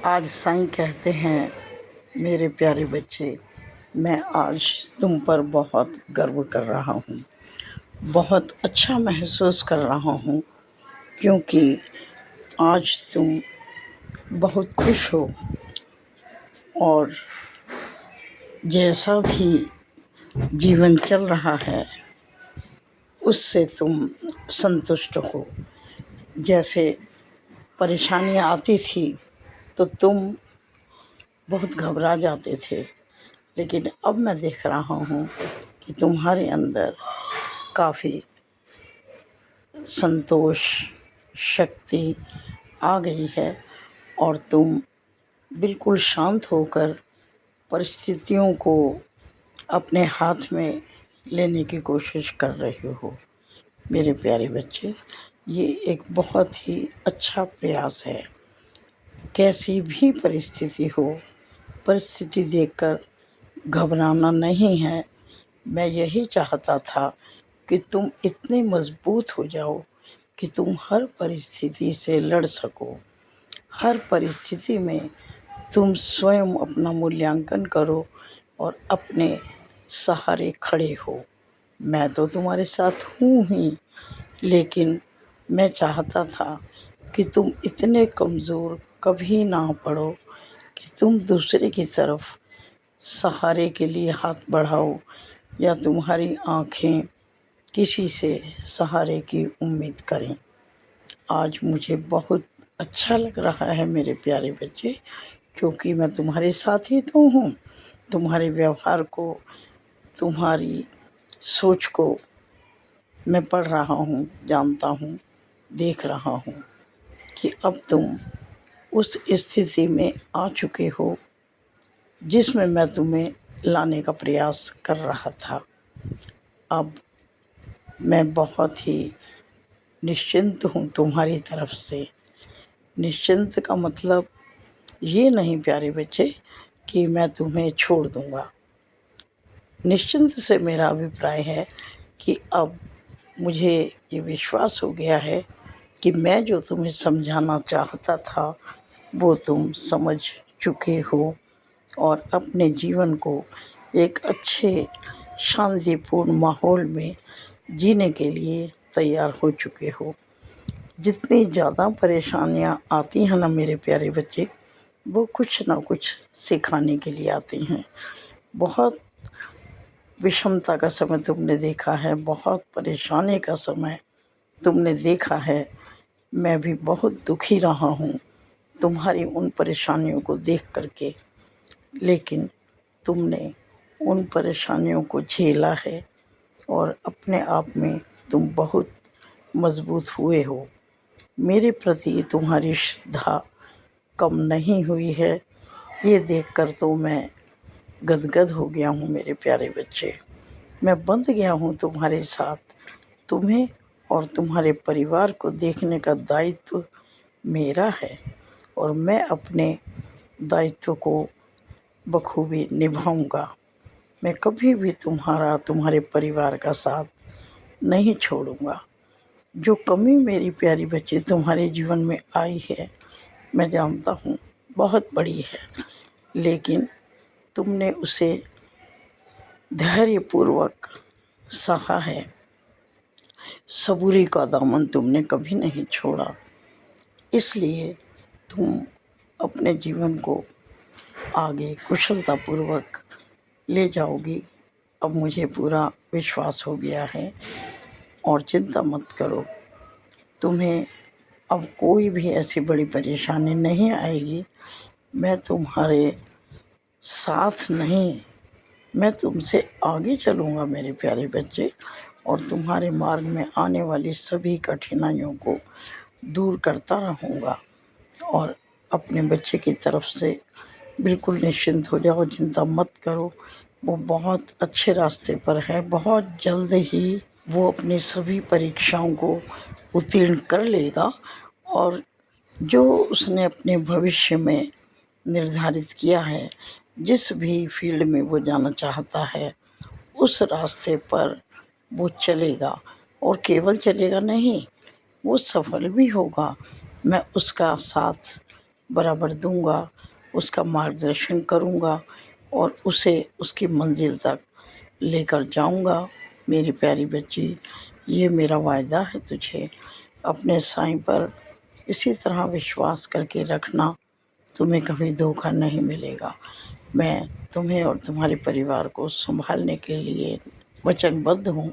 आज साईं कहते हैं, मेरे प्यारे बच्चे, मैं आज तुम पर बहुत गर्व कर रहा हूँ। बहुत अच्छा महसूस कर रहा हूँ क्योंकि आज तुम बहुत खुश हो और जैसा भी जीवन चल रहा है उससे तुम संतुष्ट हो। जैसे परेशानियाँ आती थी तो तुम बहुत घबरा जाते थे, लेकिन अब मैं देख रहा हूँ कि तुम्हारे अंदर काफ़ी संतोष, शक्ति आ गई है और तुम बिल्कुल शांत होकर परिस्थितियों को अपने हाथ में लेने की कोशिश कर रहे हो। मेरे प्यारे बच्चे, ये एक बहुत ही अच्छा प्रयास है। कैसी भी परिस्थिति हो, परिस्थिति देखकर घबराना नहीं है। मैं यही चाहता था कि तुम इतने मज़बूत हो जाओ कि तुम हर परिस्थिति से लड़ सको। हर परिस्थिति में तुम स्वयं अपना मूल्यांकन करो और अपने सहारे खड़े हो। मैं तो तुम्हारे साथ हूँ ही, लेकिन मैं चाहता था कि तुम इतने कमज़ोर कभी ना पड़ो कि तुम दूसरे की तरफ सहारे के लिए हाथ बढ़ाओ या तुम्हारी आँखें किसी से सहारे की उम्मीद करें। आज मुझे बहुत अच्छा लग रहा है मेरे प्यारे बच्चे, क्योंकि मैं तुम्हारे साथ ही तो हूँ। तुम्हारे व्यवहार को, तुम्हारी सोच को मैं पढ़ रहा हूँ, जानता हूँ, देख रहा हूँ कि अब तुम उस स्थिति में आ चुके हो जिसमें मैं तुम्हें लाने का प्रयास कर रहा था। अब मैं बहुत ही निश्चिंत हूँ तुम्हारी तरफ से। निश्चिंत का मतलब ये नहीं प्यारे बच्चे कि मैं तुम्हें छोड़ दूँगा। निश्चिंत से मेरा अभिप्राय है कि अब मुझे ये विश्वास हो गया है कि मैं जो तुम्हें समझाना चाहता था वो तुम समझ चुके हो और अपने जीवन को एक अच्छे शांतिपूर्ण माहौल में जीने के लिए तैयार हो चुके हो। जितनी ज़्यादा परेशानियाँ आती हैं ना मेरे प्यारे बच्चे, वो कुछ ना कुछ सिखाने के लिए आती हैं। बहुत विषमता का समय तुमने देखा है, बहुत परेशानी का समय तुमने देखा है। मैं भी बहुत दुखी रहा हूँ तुम्हारी उन परेशानियों को देख करके, लेकिन तुमने उन परेशानियों को झेला है और अपने आप में तुम बहुत मज़बूत हुए हो। मेरे प्रति तुम्हारी श्रद्धा कम नहीं हुई है, ये देखकर तो मैं गदगद हो गया हूँ मेरे प्यारे बच्चे। मैं बंध गया हूँ तुम्हारे साथ। तुम्हें और तुम्हारे परिवार को देखने का दायित्व मेरा है और मैं अपने दायित्व को बखूबी निभाऊंगा। मैं कभी भी तुम्हारे परिवार का साथ नहीं छोड़ूंगा। जो कमी मेरी प्यारी बच्ची तुम्हारे जीवन में आई है, मैं जानता हूँ बहुत बड़ी है, लेकिन तुमने उसे धैर्यपूर्वक सहा है। सबूरी का दामन तुमने कभी नहीं छोड़ा, इसलिए तुम अपने जीवन को आगे कुशलतापूर्वक ले जाओगी। अब मुझे पूरा विश्वास हो गया है और चिंता मत करो। तुम्हें अब कोई भी ऐसी बड़ी परेशानी नहीं आएगी। मैं तुम्हारे साथ नहीं, मैं तुमसे आगे चलूँगा मेरे प्यारे बच्चे, और तुम्हारे मार्ग में आने वाली सभी कठिनाइयों को दूर करता रहूँगा। और अपने बच्चे की तरफ से बिल्कुल निश्चिंत हो जाओ, चिंता मत करो। वो बहुत अच्छे रास्ते पर है। बहुत जल्द ही वो अपनी सभी परीक्षाओं को उत्तीर्ण कर लेगा और जो उसने अपने भविष्य में निर्धारित किया है, जिस भी फील्ड में वो जाना चाहता है, उस रास्ते पर वो चलेगा। और केवल चलेगा नहीं, वो सफल भी होगा। मैं उसका साथ बराबर दूंगा, उसका मार्गदर्शन करूंगा और उसे उसकी मंजिल तक लेकर जाऊंगा। मेरी प्यारी बच्ची, ये मेरा वायदा है तुझे। अपने साईं पर इसी तरह विश्वास करके रखना, तुम्हें कभी धोखा नहीं मिलेगा। मैं तुम्हें और तुम्हारे परिवार को संभालने के लिए वचनबद्ध हूँ।